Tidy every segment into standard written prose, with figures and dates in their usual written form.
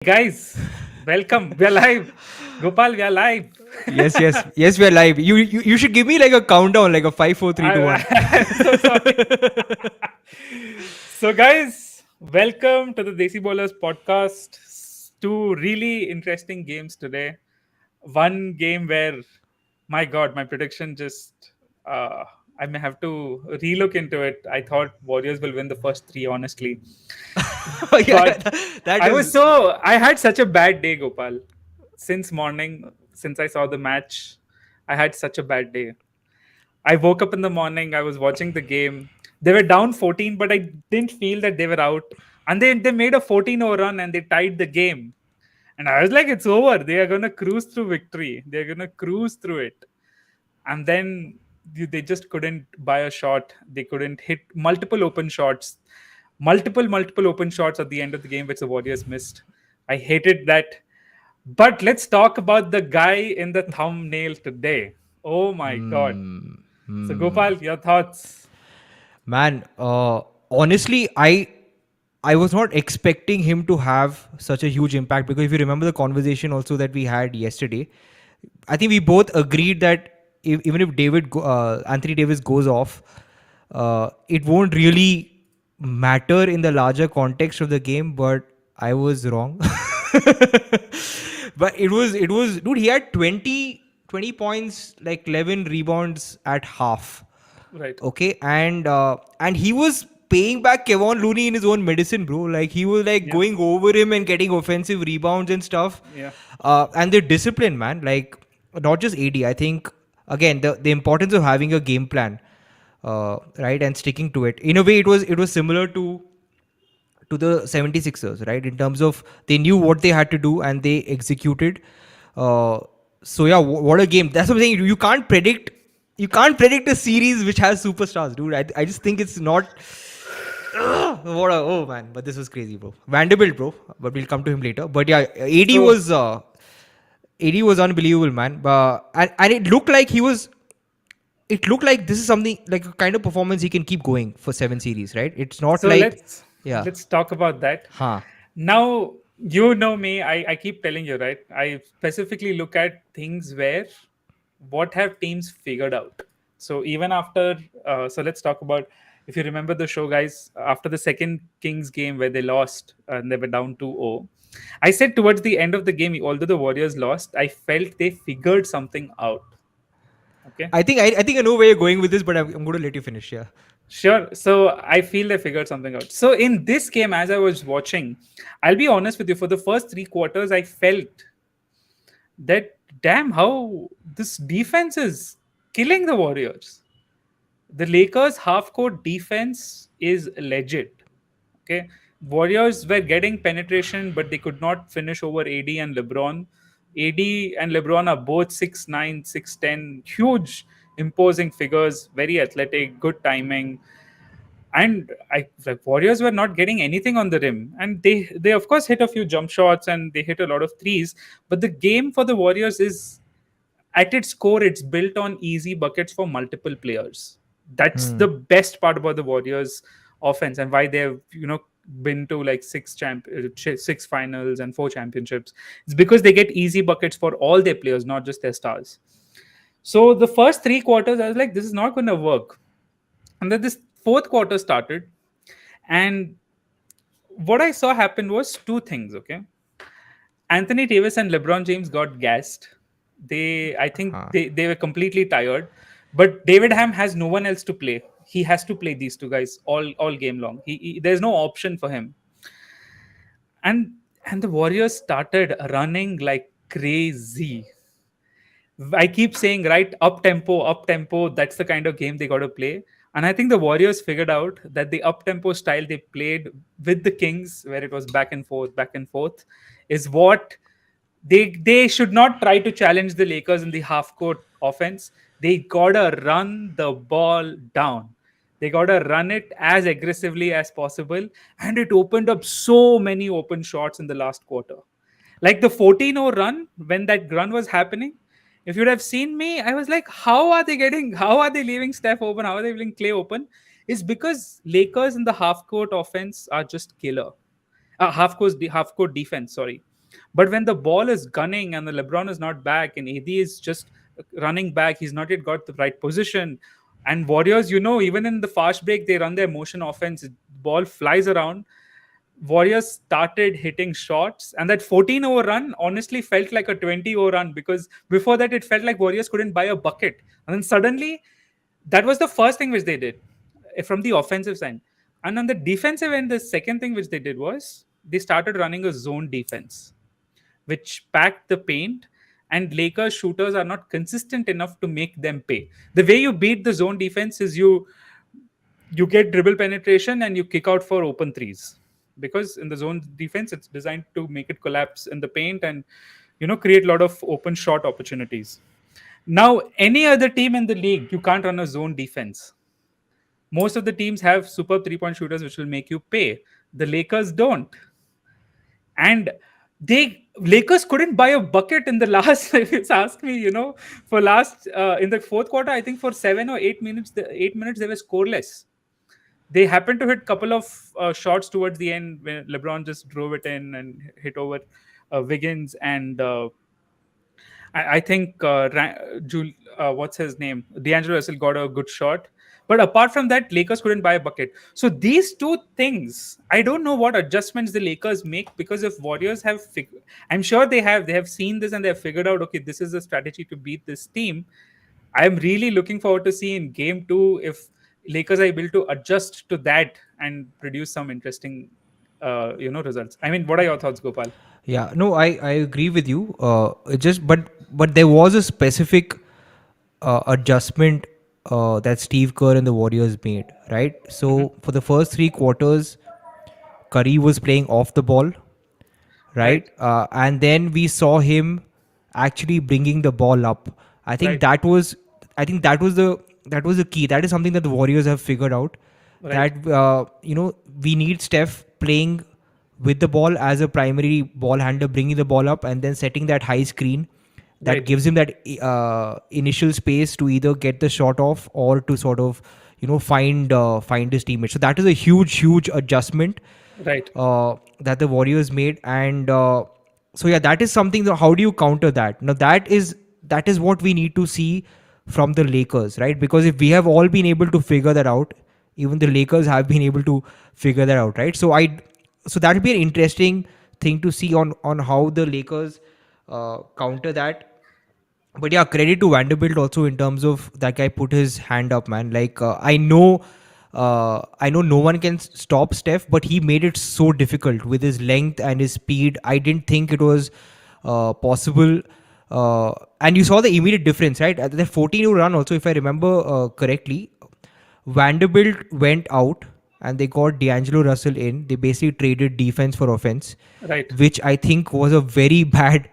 Guys, welcome. We are live. Gopal, we are live. Yes, we are live. You should give me like a countdown, like a five, four, three, two, one. I'm so sorry. So, guys, welcome to the Desi Bowlers podcast. Two really interesting games today. One game where, my God, my prediction just, uh, I may have to relook into it. I thought Warriors will win the first three, honestly. Yeah, But that is. I had such a bad day, Gopal. Since morning, since I saw the match, I had such a bad day. I woke up in the morning, I was watching the game. They were down 14, but I didn't feel that they were out. And they made a 14-0 run and they tied the game. And I was like, it's over. They are going to cruise through victory. They're going to cruise through it. And then they just couldn't buy a shot. They couldn't hit multiple open shots, multiple open shots at the end of the game, which the Warriors missed. I hated that. But let's talk about the guy in the thumbnail today. Oh my God. Hmm. So, Hmm. Gopal, your thoughts? Man, honestly, I was not expecting him to have such a huge impact because if you remember the conversation also that we had yesterday, I think we both agreed that even if Anthony Davis goes off, it won't really matter in the larger context of the game. But I was wrong. But it was dude. He had 20 points, like 11 rebounds at half. Right. Okay, and he was paying back Kevon Looney in his own medicine, bro. Like he was like Yeah. going over him and getting offensive rebounds and stuff. Yeah. And the discipline, man. Like not just AD. I think again the importance of having a game plan, right, and sticking to it. In a way, it was similar to the 76ers, right? In terms of they knew what they had to do and they executed. Uh, so yeah, what a game! That's what I'm saying. You can't predict a series which has superstars, dude. I just think it's not. Oh man, but this was crazy, bro. Vanderbilt, bro. But we'll come to him later. But yeah, So, AD was unbelievable, man. And it looked like he was. It looked like this is something like a kind of performance he can keep going for 7 series, right? It's not so like, let's yeah, let's talk about that. huh. Now, you know me, I keep telling you, right? I specifically look at things where what have teams figured out. So even after, so let's talk about, if you remember the show, guys, after the second Kings game where they lost and they were down 2-0, I said towards the end of the game, although the Warriors lost, I felt they figured something out. Okay. I think I know where you're going with this, but I'm going to let you finish. Yeah. Sure. So I feel they figured something out. So in this game, as I was watching, I'll be honest with you, for the first three quarters, I felt that damn how this defense is killing the Warriors. The Lakers half court defense is legit. Okay. Warriors were getting penetration, but they could not finish over AD and LeBron. AD and LeBron are both 6'9, 6'10, huge, imposing figures, very athletic, good timing. And the Warriors were not getting anything on the rim, and they of course hit a few jump shots and they hit a lot of threes. But the game for the Warriors is, at its core, it's built on easy buckets for multiple players. That's Hmm. the best part about the Warriors offense, and why they've been to like six finals and four championships. It's because they get easy buckets for all their players, not just their stars. So the first three quarters, I was like, this is not going to work. And then this fourth quarter started, and what I saw happen was two things. Okay, Anthony Davis and LeBron James got gassed. I think Huh. they were completely tired. But David Ham has no one else to play. He has to play these two guys all game long. There's no option for him. And and the Warriors started running like crazy. I keep saying, right, up tempo, up tempo. That's the kind of game they got to play. And I think the Warriors figured out that the up tempo style they played with the Kings, where it was back and forth, is what they should not try to challenge the Lakers in the half court offense. They gotta run the ball down. They gotta run it as aggressively as possible, and it opened up so many open shots in the last quarter. Like the 14-0 run, when that run was happening, if you'd have seen me, I was like, how are they leaving Steph open? How are they leaving Clay open? It's because Lakers in the half court offense are just killer. Half court defense, sorry. But when the ball is gunning and the LeBron is not back and AD is just running back, he's not yet got the right position. And Warriors, even in the fast break, they run their motion offense. Ball flies around. Warriors started hitting shots, and that 14 over run honestly felt like a 20 over run, because before that it felt like Warriors couldn't buy a bucket. And then suddenly, that was the first thing which they did from the offensive side. And on the defensive end, the second thing which they did was they started running a zone defense, which packed the paint. And Lakers shooters are not consistent enough to make them pay. The way you beat the zone defense is you get dribble penetration and you kick out for open threes, because in the zone defense it's designed to make it collapse in the paint and create a lot of open shot opportunities. Now any other team in the league, you can't run a zone defense. Most of the teams have super 3-point shooters which will make you pay. The Lakers don't. And they Lakers couldn't buy a bucket in the last if you ask me, for last in the fourth quarter, I think for 7 or 8 minutes, the 8 minutes they were scoreless. They happened to hit couple of shots towards the end when LeBron just drove it in and hit over Wiggins and I think what's his name? D'Angelo Russell got a good shot. But apart from that, Lakers couldn't buy a bucket. So these two things, I don't know what adjustments the Lakers make, because if Warriors I'm sure they have seen this and they have figured out, okay, this is the strategy to beat this team. I'm really looking forward to see in game two if Lakers are able to adjust to that and produce some interesting, results. I mean, what are your thoughts, Gopal? Yeah, no, I agree with you. It just but there was a specific adjustment that Steve Kerr and the Warriors made, right? Hmm. So for the first 3 quarters, Curry was playing off the ball, Right, right? And then we saw him actually bringing the ball up. I think right, that was, I think that was the key. That is something that the Warriors have figured out. right, That we need Steph playing with the ball as a primary ball handler, bringing the ball up and then setting that high screen that right, gives him that initial space to either get the shot off or to sort of find his teammate. So that is a huge adjustment right. that the Warriors made, and so yeah, that is something. How do you counter that? Now that is what we need to see from the Lakers, right? Because if we have all been able to figure that out, even the Lakers have been able to figure that out, right? So that will be an interesting thing to see on how the Lakers counter that. But yeah, credit to Vanderbilt also in terms of that guy put his hand up, man. Like I know no one can stop Steph, but he made it so difficult with his length and his speed. I didn't think it was possible. And you saw the immediate difference, right? At the 14 run also, if I remember correctly, Vanderbilt went out and they got D'Angelo Russell in. They basically traded defense for offense, Right, which I think was a very bad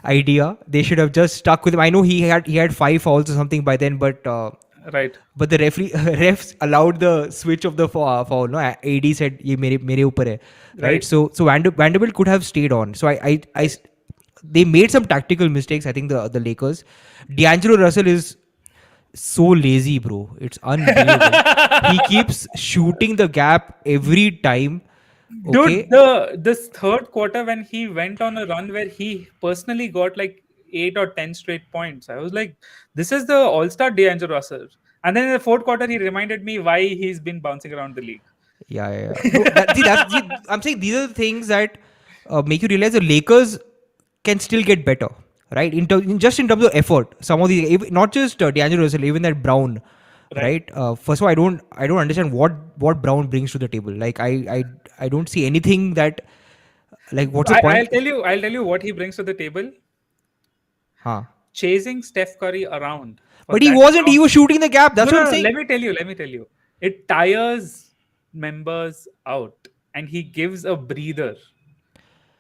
idea. They should have just stuck with him. I know he had 5 fouls or something by then, right, but the referee refs allowed the switch of the foul. No, AD said ये मेरे ऊपर है, right? right. So Vanderbilt could have stayed on. So they made some tactical mistakes. I think the Lakers. D'Angelo Russell is so lazy, bro. It's unbelievable. He keeps shooting the gap every time. Dude, Okay. this third quarter when he went on a run where he personally got like 8 or 10 straight points, I was like, this is the all-star D'Angelo Russell. And then in the fourth quarter, he reminded me why he's been bouncing around the league. Yeah. No, I'm saying these are the things that make you realize the Lakers can still get better, right? Just in terms of effort, some of these, not just D'Angelo Russell, even that Brown, Right. right? First of all, I don't understand what Brown brings to the table. Like I don't see anything that, like, what's the I'll point? tell you what he brings to the table. Huh? Chasing Steph Curry around for But he that wasn't. He long. was shooting the gap. No, That's what no, I'm no. saying. Let me tell you. It tires members out, and he gives a breather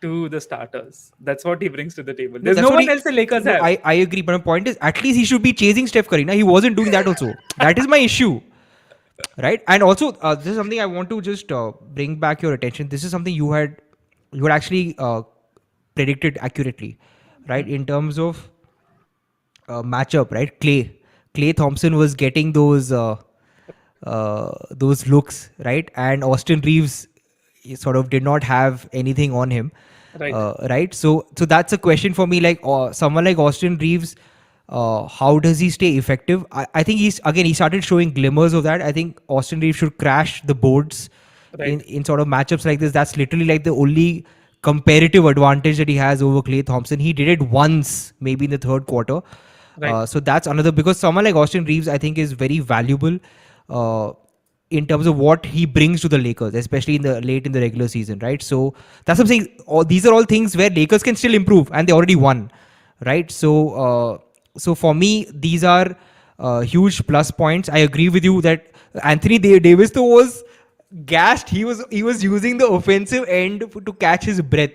to the starters. That's what he brings to the table. No, There's that's no what one he. else the Lakers No, have. I agree. But my point is, at least he should be chasing Steph Curry. Now he wasn't doing that also. That is my issue, right? And also, this is something I want to just bring back your attention. This is something you had actually predicted accurately, right? In terms of matchup, right? Clay Thompson was getting those looks, right? And Austin Reeves, he sort of did not have anything on him. Right. right? So that's a question for me. Like someone like Austin Reeves, how does he stay effective? I think he started showing glimmers of that. I think Austin Reeves should crash the boards Right. in sort of matchups like this. That's literally like the only comparative advantage that he has over Clay Thompson. He did it once, maybe in the third quarter. Right. So that's another, because someone like Austin Reeves, I think, is very valuable uh, in terms of what he brings to the Lakers, especially in the late in the regular season, right? So that's what I'm saying. These are all things where Lakers can still improve, and they already won, right? So for me, these are huge plus points. I agree with you that Anthony Davis though was gassed. He was using the offensive end to catch his breath.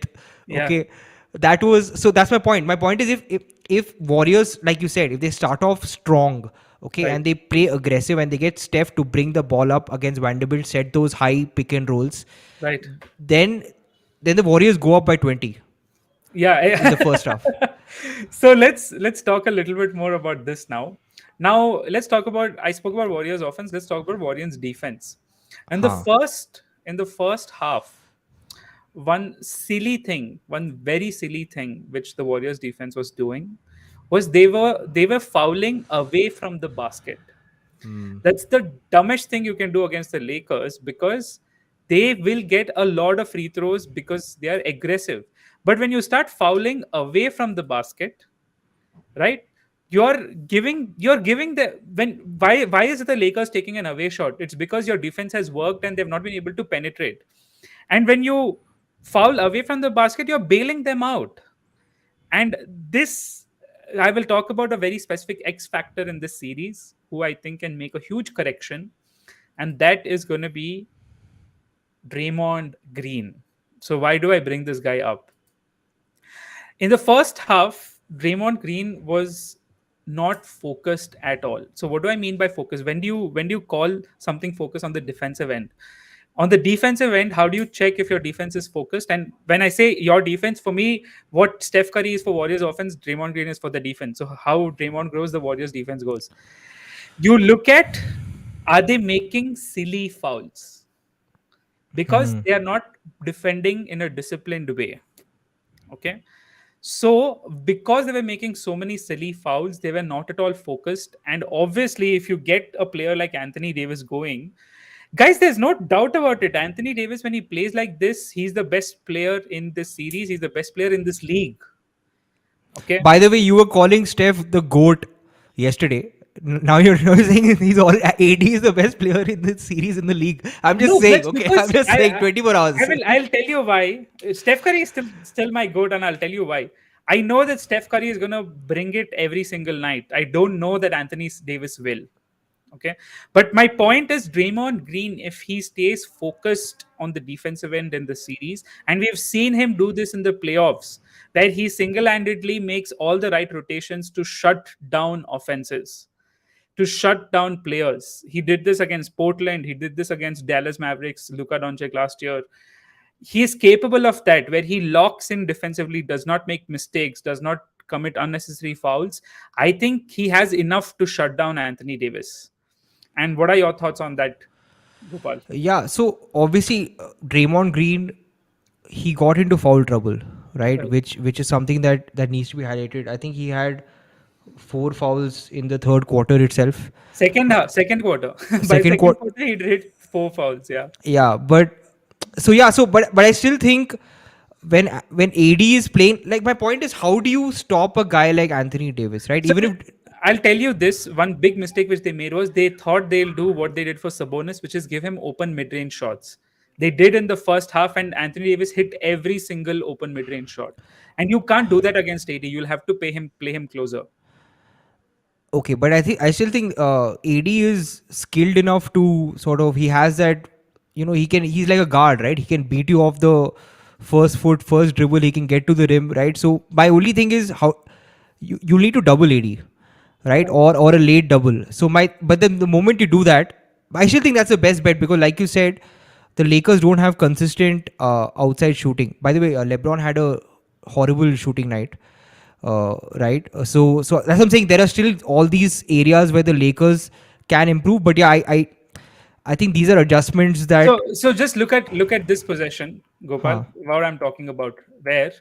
Yeah. Okay, that was, so that's my point. My point is, if Warriors, like you said, if they start off strong, okay, Right. and they play aggressive and they get Steph to bring the ball up against Vanderbilt, set those high pick and rolls, Right. then the Warriors go up by 20 in the Yeah. first half. So let's talk a little bit more about this now. Now let's talk about, I spoke about Warriors offense. Let's talk about Warriors defense. And Huh. in the first half, one very silly thing which the Warriors defense was doing was they were fouling away from the basket. Hmm. That's the dumbest thing you can do against the Lakers, because they will get a lot of free throws because they are aggressive. But when you start fouling away from the basket, right? You're giving the when why is the Lakers taking an away shot? It's because your defense has worked and they've not been able to penetrate. And when you foul away from the basket, you're bailing them out. And this, I will talk about a very specific X factor in this series who I think can make a huge correction, and that is going to be Draymond Green. So why do I bring this guy up? In the first half, Draymond Green was not focused at all. So what do I mean by focus? When do you call something focus on the defensive end? On the defensive end, how do you check if your defense is focused? And when I say your defense, for me, what Steph Curry is for Warriors offense, Draymond Green is for the defense. So how Draymond grows, the Warriors defense goes. You look at, are they making silly fouls? Because Hmm. they are not defending in a disciplined way. Okay. So, because they were making so many silly fouls, they were not at all focused. And obviously, if you get a player like Anthony Davis going, guys, there's no doubt about it. Anthony Davis, when he plays like this, he's the best player in this series. He's the best player in this league. Okay. By the way, you were calling Steph the GOAT yesterday. Now you're now saying he's all AD is the best player in this series in the league. I'm just No, saying, that's okay. I'm because just saying 24 I hours. will. I'll tell you why. Steph Curry is still my goat, and I'll tell you why. I know that Steph Curry is gonna bring it every single night. I don't know that Anthony Davis will. Okay, but my point is Draymond Green, if he stays focused on the defensive end in the series, and we've seen him do this in the playoffs, that he single-handedly makes all the right rotations to shut down offenses, to shut down players. He did this against Portland. He did this against Dallas Mavericks, Luka Doncic last year. He is capable of that, where he locks in defensively, does not make mistakes, does not commit unnecessary fouls. I think he has enough to shut down Anthony Davis. And what are your thoughts on that, Gopal? Yeah, so obviously Draymond Green, he got into foul trouble, right? Right. Which is something that needs to be highlighted. I think he had four fouls in the third quarter itself. Second quarter. By Second second quarter, quarter, he did four fouls. Yeah. yeah, but I still think when AD is playing, like my point is, how do you stop a guy like Anthony Davis, right? So Even if I'll tell you this one big mistake which they made was they thought they'll do what they did for Sabonis, which is give him open mid range shots. They did in the first half, and Anthony Davis hit every single open mid range shot. And you can't do that against AD. You'll have to play him closer. okay, but I still think AD is skilled enough to sort of, he has that, he's like a guard, right? He can beat you off the first foot, first dribble. He can get to the rim, right? So my only thing is how you need to double AD, right? Right. Or a late double. So but then the moment you do that, I still think that's the best bet, because like you said, the Lakers don't have consistent outside shooting. By the way, LeBron had a horrible shooting night, right? So that's what I'm saying. There are still all these areas where the Lakers can improve. But yeah, I think these are adjustments that. So just look at this possession, Gopal. Huh. What I'm talking about, where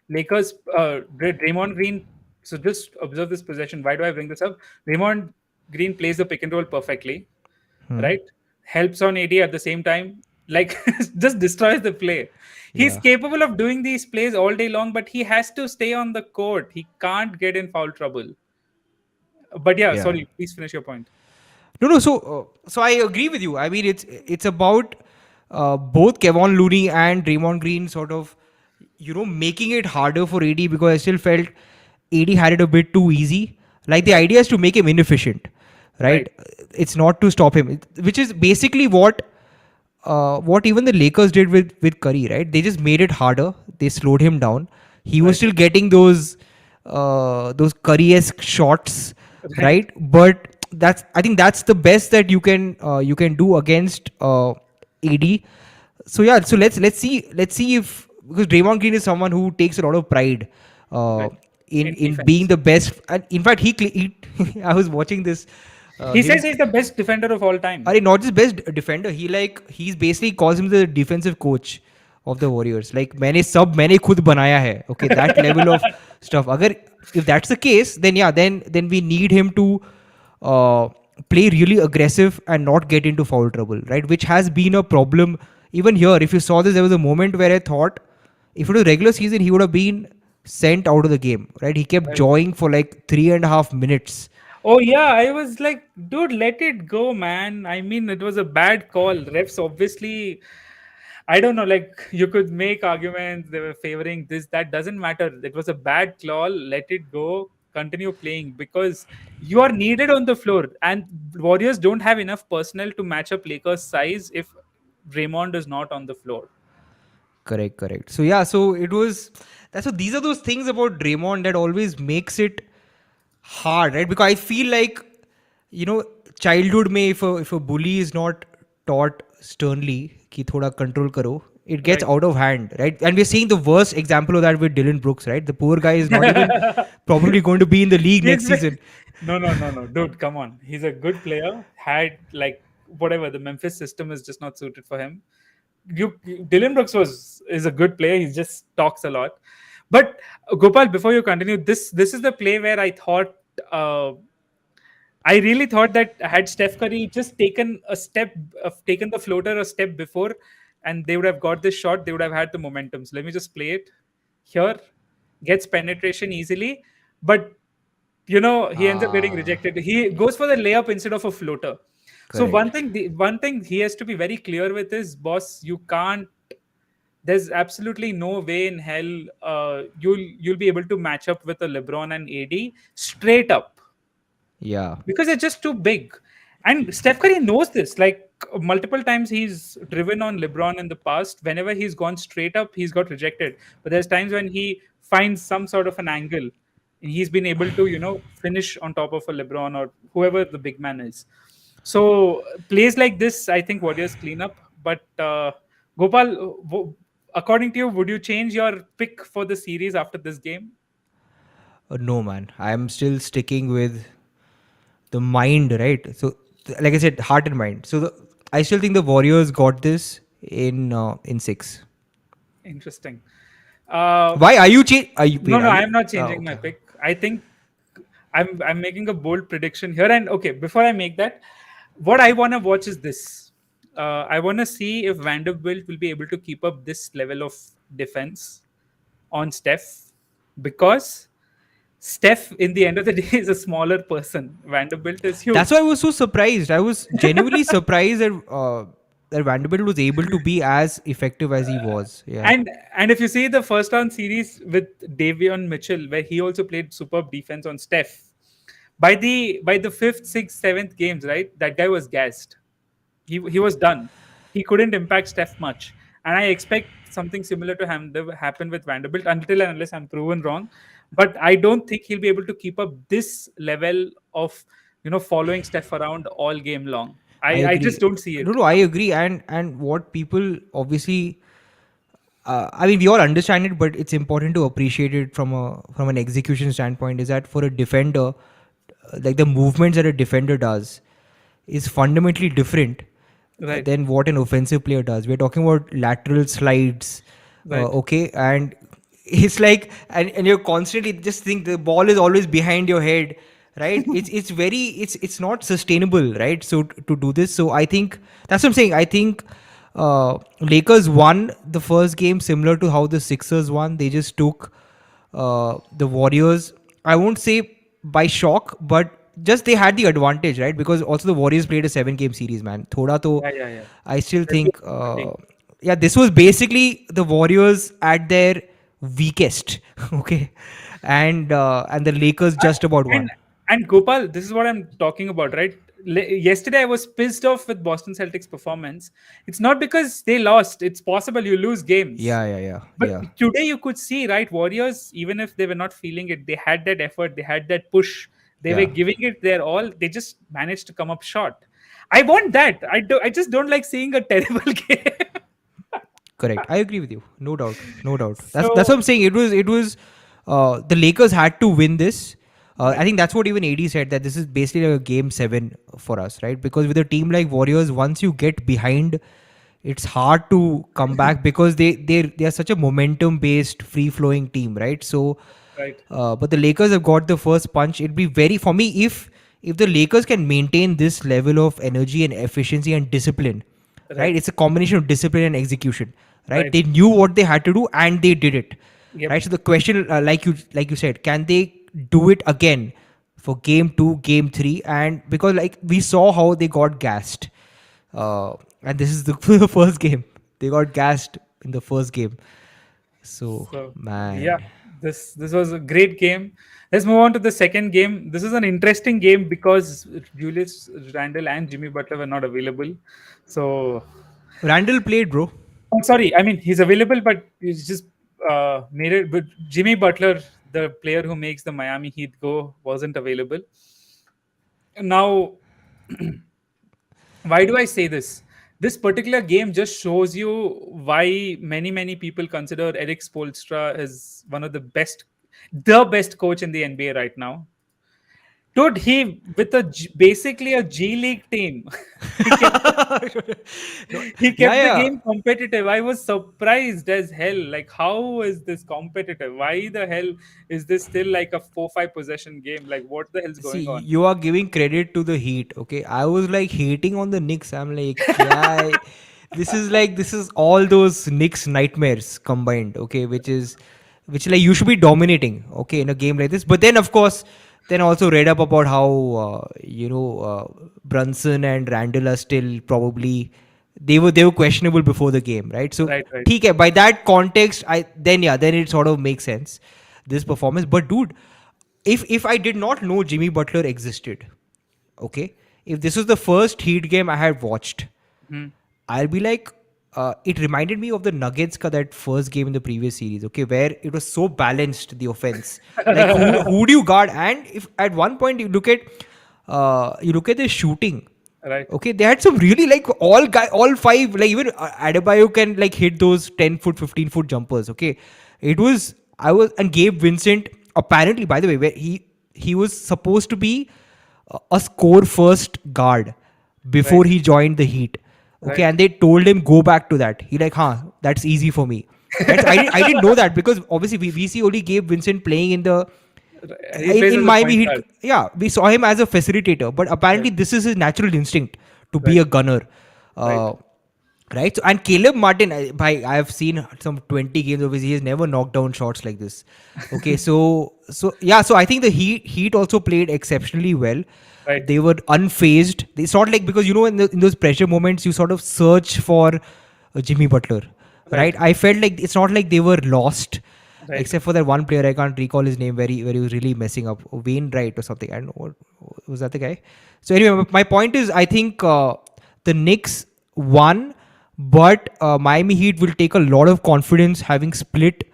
Lakers Draymond Green. So just observe this possession. Why do I bring this up? Draymond Green plays the pick and roll perfectly, Hmm. right? Helps on AD at the same time, like just destroys the play. He's Yeah. capable of doing these plays all day long, but he has to stay on the court. He can't get in foul trouble. But yeah, Yeah. sorry, please finish your point. No, no. So I agree with you. I mean, it's about both Kevon Looney and Draymond Green sort of, making it harder for AD, because I still felt AD had it a bit too easy. Like, the Right, idea is to make him inefficient, right? right, It's not to stop him, which is basically what even the Lakers did with Curry, right? They just made it harder. They slowed him down. He was right, still getting those Curry-esque shots, right, right? But I think that's the best that you can do against AD. So yeah, so let's see if, because Draymond Green is someone who takes a lot of pride uh, right. in In being defense, the best. And in fact, I was watching this he says him. he's the best defender of all time. Not just best defender. He's basically calls him the defensive coach of the Warriors. Like, मैंने खुद बनाया है. Okay, that level of stuff. अगर if that's the case, then yeah, then we need him to uh, play really aggressive and not get into foul trouble, right? Which has been a problem even here. If you saw this, there was a moment where I thought if it was regular season, he would have been sent out of the game, right? He kept Right. jawing for like 3.5 minutes. Oh yeah, I was like, dude, let it go, man. I mean, it was a bad call. Refs obviously, I don't know, like you could make arguments they were favoring this, that doesn't matter. It was a bad call. Let it go. Continue playing because you are needed on the floor, and Warriors don't have enough personnel to match up Lakers' size if Raymond is not on the floor. Correct, correct. So yeah, so it was. That's so. These are those things about Draymond that always makes it hard, right? Because I feel like, you know, childhood may, if a bully is not taught sternly कि थोड़ा control करो, it gets Right. out of hand, right? And we're seeing the worst example of that with Dylan Brooks, right? The poor guy is not even probably going to be in the league He's next been- season. no, dude, come on. He's a good player. Had like whatever the Memphis system is just not suited for him. Dylan Brooks is a good player. He just talks a lot. But Gopal, before you continue, this is the play where uh, I really thought that had Steph Curry just taken the floater a step before, and they would have got this shot, they would have had the momentum. So let me just play it here. Gets penetration easily, but he ends up getting Ah, rejected. He goes for the layup instead of a floater. So correct. one thing he has to be very clear with is, boss, you can't. There's absolutely no way in hell you'll be able to match up with a LeBron and AD straight up Yeah. because they're just too big. And Steph Curry knows this. Like multiple times, he's driven on LeBron in the past. Whenever he's gone straight up, he's got rejected. But there's times when he finds some sort of an angle, and he's been able to, finish on top of a LeBron or whoever the big man is. So plays like this, I think Warriors clean up. But Gopal, according to you, would you change your pick for the series after this game? No, man. I'm still sticking with the mind, right? So, like I said, heart and mind. So, I still think the Warriors got this in six. Interesting. Uh, Why are you change? Are you No, wait? no, Are I you? am not changing my Okay. pick. I think I'm making a bold prediction here. And okay, before I make that, what I want to watch is this. I want to see if Vanderbilt will be able to keep up this level of defense on Steph, because Steph, in the end of the day, is a smaller person. Vanderbilt is That's why I huge. was so surprised. I was genuinely surprised that Vanderbilt was able to be as effective as he was. Yeah. And if you see the first round series with Davion Mitchell, where he also played superb defense on Steph, by the fifth, sixth, seventh games, right? That guy was gassed. He was done. He couldn't impact Steph much, and I expect something similar to happen with Vanderbilt until and unless I'm proven wrong. But I don't think he'll be able to keep up this level of following Steph around all game long. I I just agree. don't see No, it. no, I agree. And what people obviously, I mean, we all understand it, but it's important to appreciate it from an execution standpoint. Is that for a defender, like the movements that a defender does, is fundamentally different Right. than what an offensive player does. We're talking about lateral slides, Right. okay, and it's like, and you're constantly just think the ball is always behind your head, right? It's very it's not sustainable, right? So to do this, so I think that's what I'm saying. I think Lakers won the first game similar to how the Sixers won. They just took the Warriors, I won't say by shock, but just they had the advantage, right? Because also the Warriors played a 7 game series, man. Thoda to, Yeah. Yeah. Yeah. I still That was think, shocking. yeah, this was basically the Warriors at their weakest, okay, and the Lakers just about And won. Gopal, this is what I'm talking about, right? Yesterday, I was pissed off with Boston Celtics' performance. It's not because they lost. It's possible you lose games, Yeah, yeah, yeah, but yeah, today you could see, right? Warriors, even if they were not feeling it, they had that effort. They had that push. They were yeah. giving it their all. They just managed to come up short. I want that. I do. I just don't like seeing a terrible game. Correct. I agree with you. No doubt. No doubt. That's what So I'm saying. It was the Lakers had to win this. I right, think that's what even AD said, that this is basically a game 7 for us, right? Because with a team like Warriors, once you get behind, it's hard to come back because they are such a momentum based, free flowing team, right? So, right, but the Lakers have got the first punch. It'd be very, for me, if the Lakers can maintain this level of energy and efficiency and discipline, right? right, It's a combination of discipline and execution, right? right. They knew what they had to do and they did it, Yep. right? So the question, like you said, can they do it again for game 2, game 3? And because like we saw how they got gassed, and this is the, the first game they got gassed in the first game. So So yeah, man, this was a great game. Let's move on to the second game. This is an interesting game because Julius Randle and Jimmy Butler were not available. So Randall played, bro. I'm sorry. I mean, he's available, but he's just made it. But Jimmy Butler, the player who makes the Miami Heat go, wasn't available. Now, why do I say this? This particular game just shows you why many people consider Eric Spoelstra as one of the best coach in the NBA right now. Dude, he with basically a G League team, he kept No, he yeah, kept the yeah. game competitive. I was surprised as hell. Like, how is this competitive? Why the hell is this still like a 4-5 possession game? Like, what the hell's See, going on? you are giving credit to the Heat. Okay, I was like hating on the Knicks. I'm like, yeah, this is all those Knicks nightmares combined. Okay, which like you should be dominating. Okay, in a game like this. But then of course, then also read up about how Brunson and Randall are still probably they were questionable before the game, right? So, Right, right. ठीक है, by that context, then it sort of makes sense, this performance. But dude, if I did not know Jimmy Butler existed, okay, if this was the first Heat game I had watched, Hmm. I'll be like, it reminded me of the Nuggets ka that first game in the previous series, okay, where it was so balanced, the offense. Like who do you guard? And if at one point you look at the shooting, Right, okay, they had some really like all five, like even Adebayo can like hit those 10 foot, 15 foot jumpers. Okay, it was I was and Gabe Vincent, apparently, by the way, where he was supposed to be a score first guard before right, he joined the Heat. Okay, right. and they told him go back to that. He like, huh, that's easy for me. Right, so I didn't know that because obviously we see only Gabe Vincent playing in the He plays in as a Miami point Heat. guard. Yeah, we saw him as a facilitator, but apparently Right, this is his natural instinct to be right, a gunner. right. Uh, right? So, and Caleb Martin, I have seen some 20 games of his. He has never knocked down shots like this. Okay, so yeah, so I think the Heat also played exceptionally well. Right, They were unfazed. It's not like, because in those pressure moments you sort of search for Jimmy Butler, right, right? I felt like it's not like they were lost, right. except for that one player. I can't recall his name, where he was really messing up, Wainwright or something. I don't know what was that, the guy. So anyway, my point is, I think the Knicks won, but Miami Heat will take a lot of confidence having split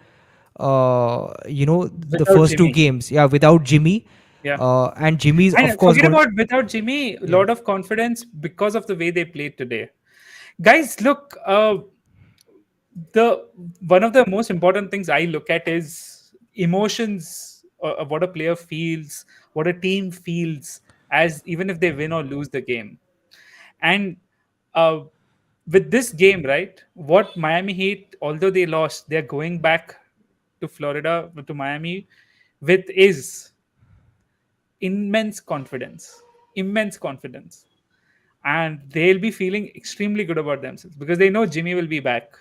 the Without first two Jimmy. games, yeah, without Jimmy. Yeah. And Jimmy's of And course forget going. about without Jimmy, a Yeah. lot of confidence because of the way they played today. Guys, look, the one of the most important things I look at is emotions, of what a player feels, what a team feels, as even if they win or lose the game. And with this game, right? What Miami Heat, although they lost, they're going back to Florida, to Miami, with is immense confidence, immense confidence, and they'll be feeling extremely good about themselves because they know Jimmy will be back.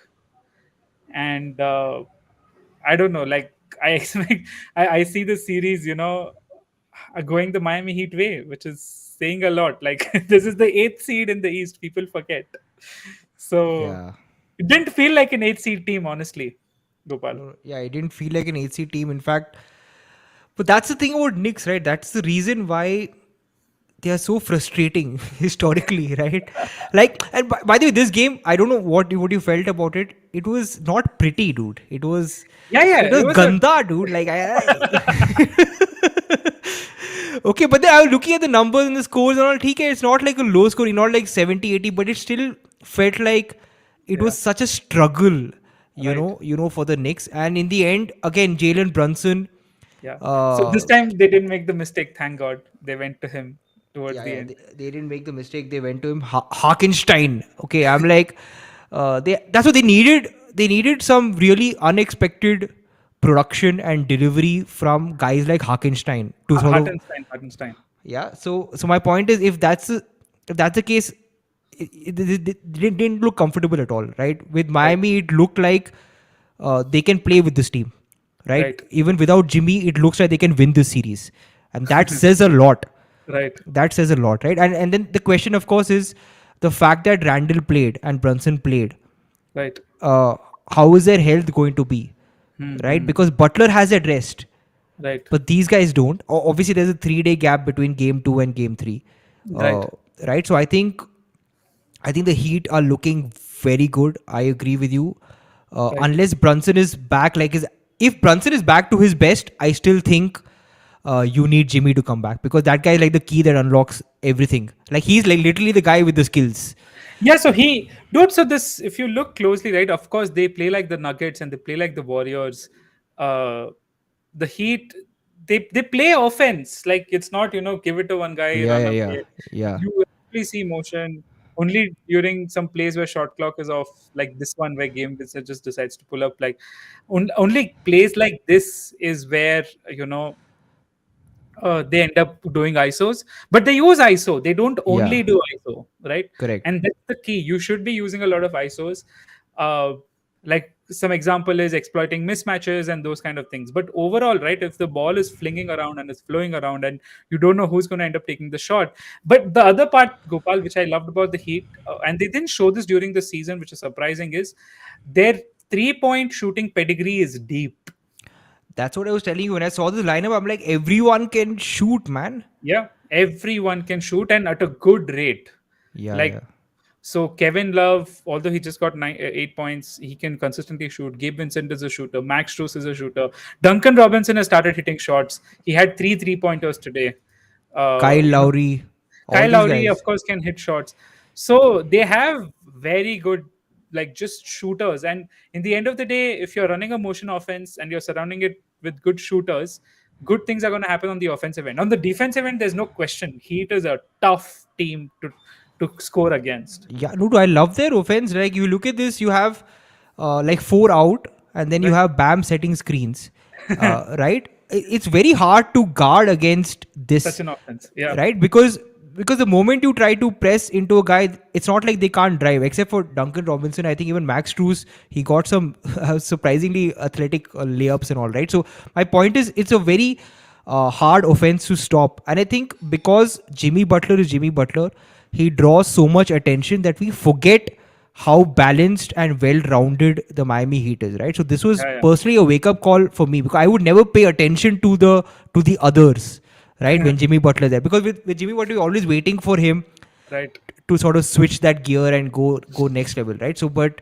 And I don't know, like I expect, I see the series, going the Miami Heat way, which is saying a lot. Like this is the eighth seed in the East. People forget. So Yeah. it didn't feel like an eighth seed team, honestly, Gopal. No, yeah, it didn't feel like an AC team. In fact, but that's the thing about Knicks, right? That's the reason why they are so frustrating historically, right? Like, and by the way, this game, I don't know what you felt about it. It was not pretty, dude. Yeah, yeah, It was it was a ganda, dude. Like, okay, but then I was looking at the numbers and the scores and all. Okay, it's not like a low scoring, not like 70, 80, but it still felt like it yeah, was such a struggle, right, for the Knicks. And in the end, again, Jalen Brunson. yeah. So this Uh, time they didn't make the mistake. Thank God, they went to him towards yeah, the yeah, end. they didn't make the mistake. They went to him, Harkenstein. Okay, I'm like, that's what they needed. They needed some really unexpected production and delivery from guys like Harkenstein to sort of. Hartenstein, Hartenstein. Yeah. So my point is, if that's the case, it didn't look comfortable at all, right? With Right, Miami, it looked like they can play with this team, right? right, Even without Jimmy, it looks like they can win this series, and that says a lot. right, That says a lot, right? And then the question, of course, is the fact that Randall played and Brunson played. right. Uh, how is their health going to be, right? Hmm. Because Butler has at rest, Right, but these guys don't. Obviously, there's a 3 day gap between game two and game three, uh, right, right? So I think the Heat are looking very good. I agree with you. right. Unless Brunson is back, if Brunson is back to his best, I still think you need Jimmy to come back because that guy is like the key that unlocks everything. Like he's like literally the guy with the skills. Yeah, so he, dude. So this, if you look closely, right? Of course, they play like the Nuggets and they play like the Warriors. Uh, the Heat, they play offense. Like it's not, give it to one guy, Yeah, run yeah, yeah, away. yeah. You actually see motion only during some plays where shot clock is off, like this one where game just decides to pull up. Like only plays like this is where they end up doing ISOs, but they use ISO. They don't Yeah, only do ISO, right? correct. And that's the key. You should be using a lot of ISOs. Uh, like some example is exploiting mismatches and those kind of things. But overall, right, if the ball is flinging around and it's flowing around and you don't know who's going to end up taking the shot. But the other part, Gopal, which I loved about the Heat, and they didn't show this during the season, which is surprising, is their 3 point shooting pedigree is deep. That's what I was telling you when I saw this lineup. I'm like, everyone can shoot, man. Yeah, everyone can shoot and at a good rate. Yeah, Like yeah. so, Kevin Love, although he just got 8 points, he can consistently shoot. Gabe Vincent is a shooter. Max Strus is a shooter. Duncan Robinson has started hitting shots. He had three pointers today. Uh, Kyle you know, Lowry, all Kyle these Lowry, of guys. course, can hit shots. So they have very good, like just shooters. And in the end of the day, if you're running a motion offense and you're surrounding it with good shooters, good things are going to happen on the offensive end. On the defensive end, there's no question. Heat is a tough team to score against. Yeah, dude, I love their offense. Like you look at this, you have like four out, and then you Right. have Bam setting screens, right? It's very hard to guard against Such this, an offense. Yeah. right? Because the moment you try to press into a guy, it's not like they can't drive. Except for Duncan Robinson, I think even Max Strus, he got some surprisingly athletic layups and all, right? So my point is, it's a very hard offense to stop, and I think because Jimmy Butler is Jimmy Butler, he draws so much attention that we forget how balanced and well-rounded the Miami Heat is, right? So this was Yeah. personally a wake-up call for me because I would never pay attention to the others, right? Yeah. When Jimmy Butler there, because with Jimmy Butler, you're always waiting for him Right. to sort of switch that gear and go next level, right? So, but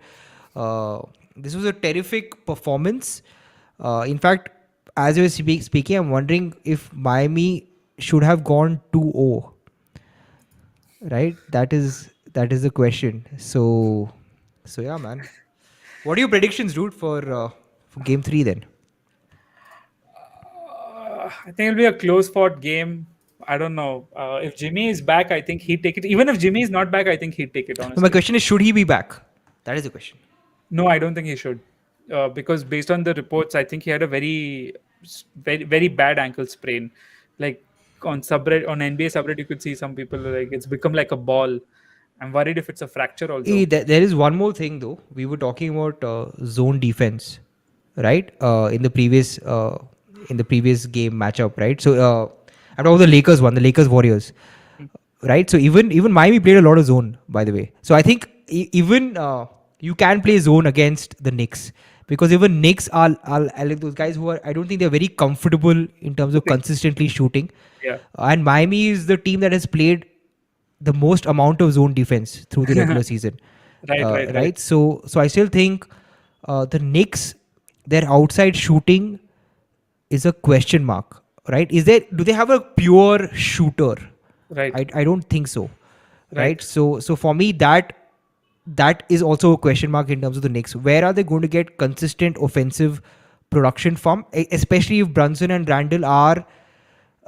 uh, this was a terrific performance. In fact, as you were speaking, I'm wondering if Miami should have gone 2-0, right? That is the question. So yeah, man. What are your predictions, dude, for game three then? I think it'll be a close fought game. I don't know. If Jimmy is back, I think he'd take it. Even if Jimmy is not back, I think he'd take it, My honestly. question is, should he be back? That is the question. No, I don't think he should. Because based on the reports, I think he had a very bad ankle sprain. Like on NBA subreddit, you could see some people like it's become like a ball. I'm worried if it's a fracture also. There is one more thing though. We were talking about zone defense, right? In the previous game matchup, right? So after all the Lakers won, the Lakers Warriors, Mm. right? So even Miami played a lot of zone, by the way. So I think even you can play zone against the Knicks because even Knicks are like those guys who are. I don't think they're very comfortable in terms of Shooting. consistently shooting. Yeah. And Miami is the team that has played the most amount of zone defense through the regular season, Right, right, right, right? So I still think the Knicks, their outside shooting is a question mark, right? Do they have a pure shooter? right, I don't think so, right? right, So for me that is also a question mark in terms of the Knicks. Where are they going to get consistent offensive production from, especially if Brunson and Randall are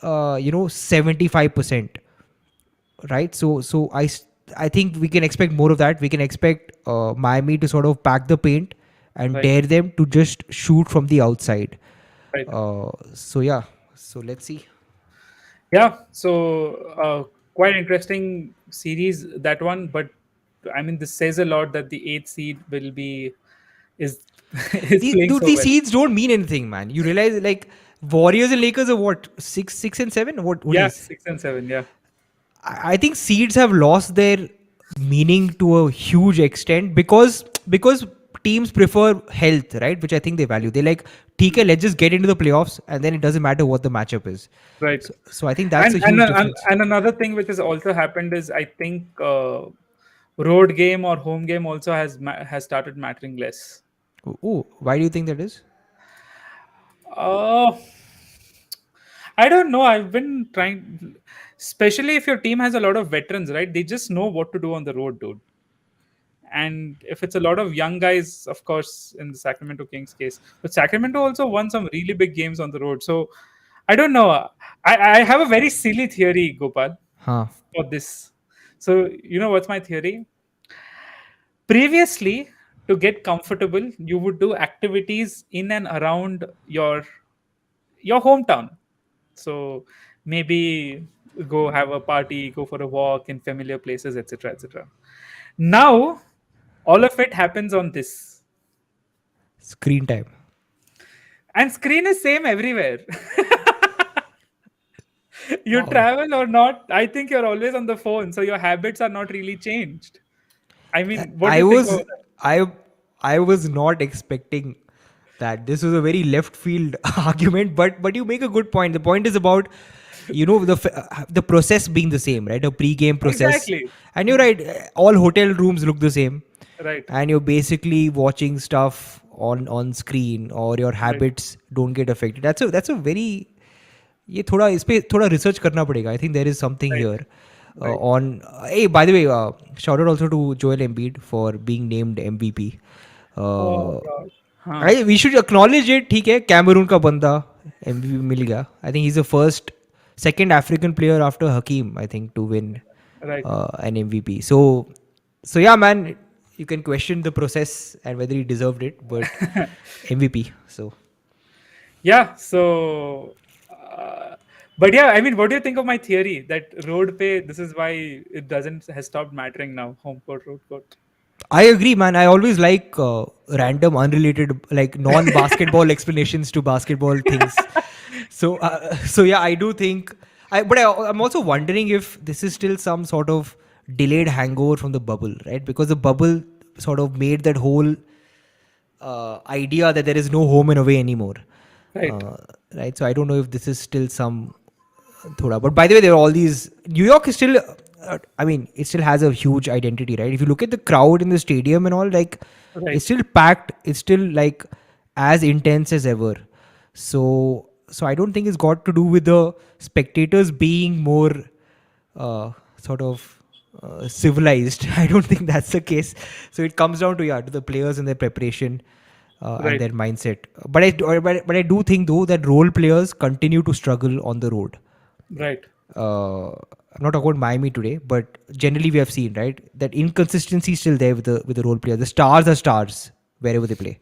75%, right? I think we can expect more of that. We can expect Miami to sort of pack the paint and right, dare them to just shoot from the outside. right. So yeah, so let's see. Yeah. So quite interesting series that one, but I mean this says a lot that the eighth seed will be is is playing Dude, so these well. seeds don't mean anything, man. You realize like Warriors and Lakers are what, 6, 6 and 7? What Yeah, is? 6 and 7. Yeah, I think seeds have lost their meaning to a huge extent because teams prefer health, right? Which I think they value. They like, TK, let's just get into the playoffs, and then it doesn't matter what the matchup is. right. So I think that's a huge difference. And another thing which has also happened is I think road game or home game also has started mattering less. Oh, why do you think that is? Uh, I don't know. I've been trying, especially if your team has a lot of veterans, right? They just know what to do on the road, dude. And if it's a lot of young guys, of course, in the Sacramento Kings case, but Sacramento also won some really big games on the road. So I don't know. I have a very silly theory, Gopal, Huh. for this. So you know what's my theory? Previously, to get comfortable, you would do activities in and around your hometown. So maybe go have a party, go for a walk in familiar places, etc., etc. Now all of it happens on this, Screen time. and screen is same everywhere. You Wow. travel or not, I think you're always on the phone, so your habits are not really changed. I mean, what do I you think was about that? I I was not expecting that. This was a very left field argument, but you make a good point. The point is about the process being the same, right? A pre-game process, Exactly. and you're right. All hotel rooms look the same, Right, and you're basically watching stuff on screen, or your right, habits don't get affected. That's a very, ये थोड़ा इस पे थोड़ा research करना पड़ेगा. I think there is something right, here right. on. Hey, by the way, shout out also to Joel Embiid for being named MVP. Oh Uh, God. Huh. we should acknowledge it. ठीक है, Cameroon का बंदा MVP मिल गया. I think he's the second African player after Hakeem, I think, to win Right. an MVP. So yeah, man, you can question the process and whether he deserved it, but MVP. So Yeah. So, but yeah, I mean, what do you think of my theory that road pay? This is why it doesn't has stopped mattering now. Home court, road court. I agree, man. I always like random, unrelated, like non-basketball explanations to basketball things. So yeah, I do think. I'm also wondering if this is still some sort of delayed hangover from the bubble, right? Because the bubble sort of made that whole idea that there is no home and away anymore, Right. uh, right? So I don't know if this is still some thoda. But by the way, there are all these. New York is still. I mean, it still has a huge identity, right? If you look at the crowd in the stadium and all, like, Right. it's still packed. It's still like as intense as ever. So I don't think it's got to do with the spectators being more sort of civilized. I don't think that's the case. So it comes down to, yeah, to the players and their preparation and Right. their mindset. But I do think though that role players continue to struggle on the road. Right. I'm not talking about Miami today, but generally we have seen, right, that inconsistency is still there with the role player. The stars are stars wherever they play.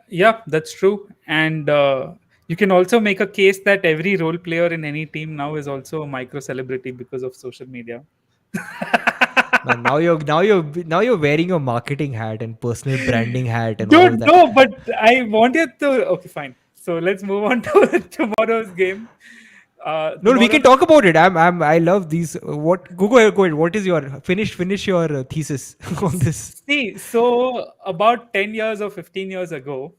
Yeah, that's true. And you can also make a case that every role player in any team now is also a micro celebrity because of social media. Man, now you're wearing your marketing hat and personal branding hat and all of Dude, that. no, but I wanted to. Okay, fine. So let's move on to tomorrow's game. No, we can Tomorrow's talk about it. I love these. What? Go ahead. What is your finish your thesis on this? See, so about 10 years or 15 years ago,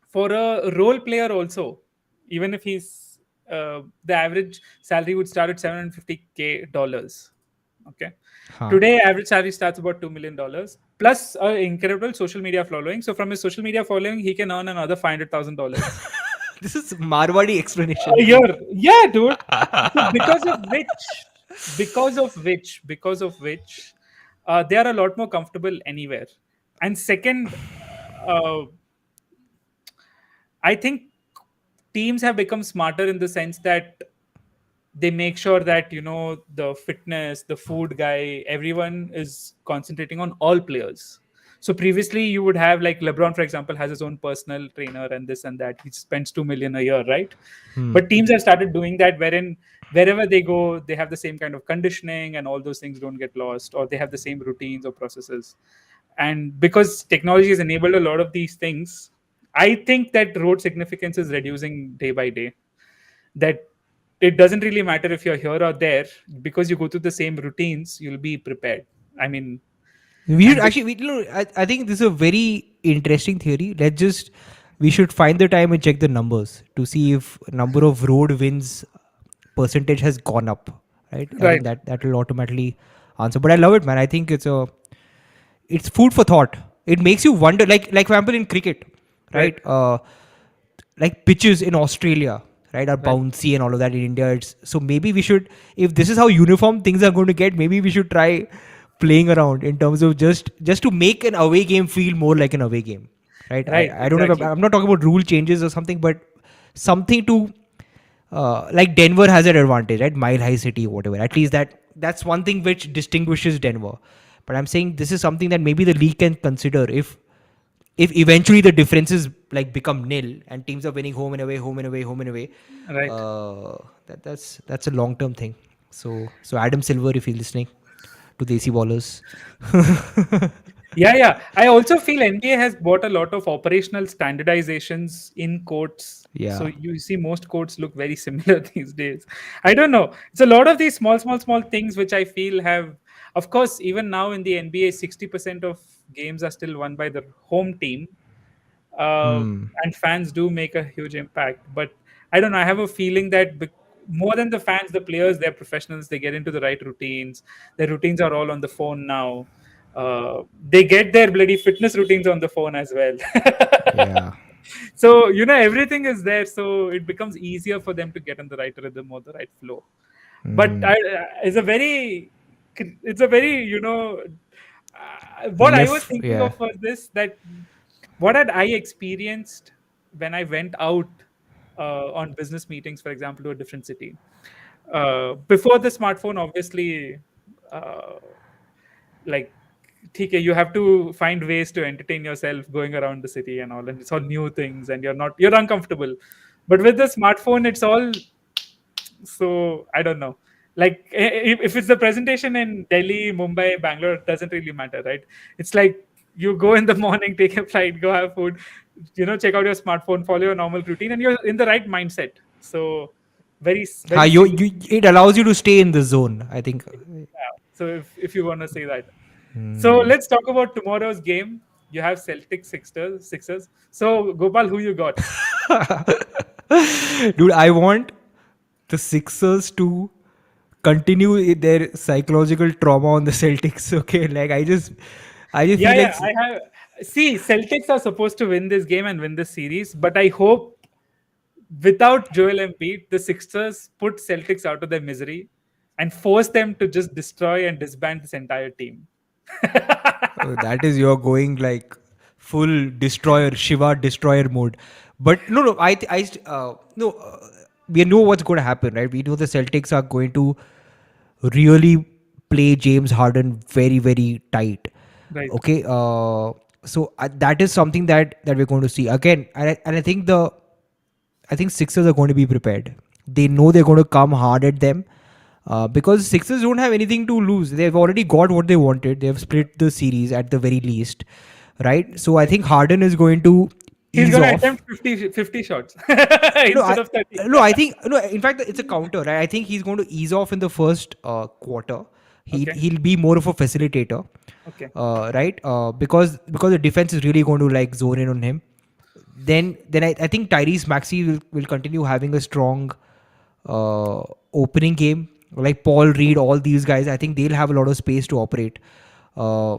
for a role player also, even if he's the average salary would start at 750K dollars. Okay. Huh. Today, average salary starts about $2 million plus an incredible social media following. So from his social media following, he can earn another $500,000 This is Marwadi a explanation, bro. year. Yeah, dude. So because of which, they are a lot more comfortable anywhere. And second, uh, I think teams have become smarter in the sense that they make sure that the fitness, the food guy, everyone is concentrating on all players. So previously you would have, like, LeBron for example has his own personal trainer and this and that, he spends 2 million a year, right? Hmm. But teams have started doing that, wherein wherever they go they have the same kind of conditioning and all those things don't get lost, or they have the same routines or processes. And because technology has enabled a lot of these things, I think that road significance is reducing day by day. That it doesn't really matter if you're here or there, because you go through the same routines, you'll be prepared. I mean, We should and actually. I think this is a very interesting theory. We should find the time and check the numbers to see if number of road wins percentage has gone up. Right. I think right, that will automatically answer. But I love it, man. I think it's food for thought. It makes you wonder. Like for example in cricket, right, right? Like pitches in Australia, right, are right, bouncy and all of that. In India, it's so maybe we should, if this is how uniform things are going to get, maybe we should try playing around in terms of just to make an away game feel more like an away game, right? I, right, I don't know if exactly, I'm not talking about rule changes or something, but something to like Denver has an advantage, right? Mile high city, whatever. At least that's one thing which distinguishes Denver. But I'm saying this is something that maybe the league can consider if eventually the differences like become nil and teams are winning home and away, home and away, home and away. right. That's a long term thing. So Adam Silver, if you're listening to Desi ballers, Yeah, yeah. I also feel NBA has bought a lot of operational standardizations in courts. So yeah. you see most courts look very similar these days. I don't know. It's a lot of these small things which I feel have, of course, even now in the NBA, 60% of games are still won by the home team. Hmm. And fans do make a huge impact. But I don't know. I have a feeling that more than the fans, the players, they're professionals. They get into the right routines. Their routines are all on the phone now. They get their bloody fitness routines on the phone as well. Yeah. So everything is there. So it becomes easier for them to get in the right rhythm or the right flow. But Hmm. it's a very what I was Left. thinking Yeah. of was this, that what had I experienced when I went out on business meetings, for example, to a different city. Before the smartphone, obviously, uh, like, okay, you have to find ways to entertain yourself going around the city and all, and it's all new things, and you're uncomfortable. But with the smartphone, it's all, so I don't know. Like, if it's the presentation in Delhi, Mumbai, Bangalore, it doesn't really matter, right? It's like you go in the morning, take a flight, go have food, check out your smartphone, follow your normal routine, and you're in the right mindset. So How very similar. it allows you to stay in the zone. I think. Yeah. So if you want to say that, so Hmm. let's talk about tomorrow's game. You have Celtic Sixers. So Gopal, who you got? Dude, I want the Sixers to continue their psychological trauma on the Celtics. Okay, like I just Yeah, feel yeah. like I have. See, Celtics are supposed to win this game and win this series, but I hope without Joel Embiid, the Sixers put Celtics out of their misery and force them to just destroy and disband this entire team. that is you're going like full destroyer Shiva destroyer mode. But no, no, no. we know what's going to happen, right? We know the Celtics are going to really play James Harden very, very tight. Right. Okay, so that is something that we're going to see again, and I think Sixers are going to be prepared. They know they're going to come hard at them, because Sixers don't have anything to lose. They've already got what they wanted. They've split the series at the very least, right? So I Right. think Harden is going to He's ease going to off. attempt 50 shots No, instead of 30. I think no. In fact, it's a counter. Right? I think he's going to ease off in the first quarter. Okay. He'll be more of a facilitator, Okay. right? Because the defense is really going to like zone in on him. Then I think Tyrese Maxey will continue having a strong uh, opening game. Like Paul Reed, all these guys, I think they'll have a lot of space to operate. Uh,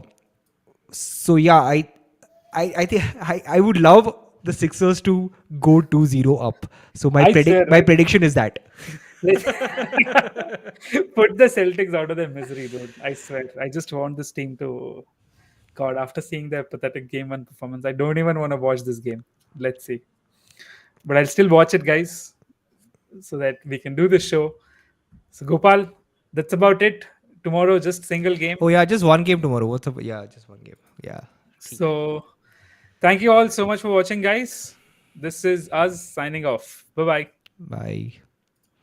so yeah, I think I would love the Sixers to go 2-0 up. So I swear, my right? prediction is that. Let's put the Celtics out of their misery, dude. I swear. I just want this team to. God, after seeing their pathetic game one performance, I don't even want to watch this game. Let's see. But I'll still watch it, guys, so that we can do this show. So, Gopal, that's about it. Tomorrow, just single game. Oh yeah, just one game tomorrow. What's up? Yeah, just one game. Yeah. ठीक है. So, thank you all so much for watching, guys. This is us signing off. Bye bye. Bye.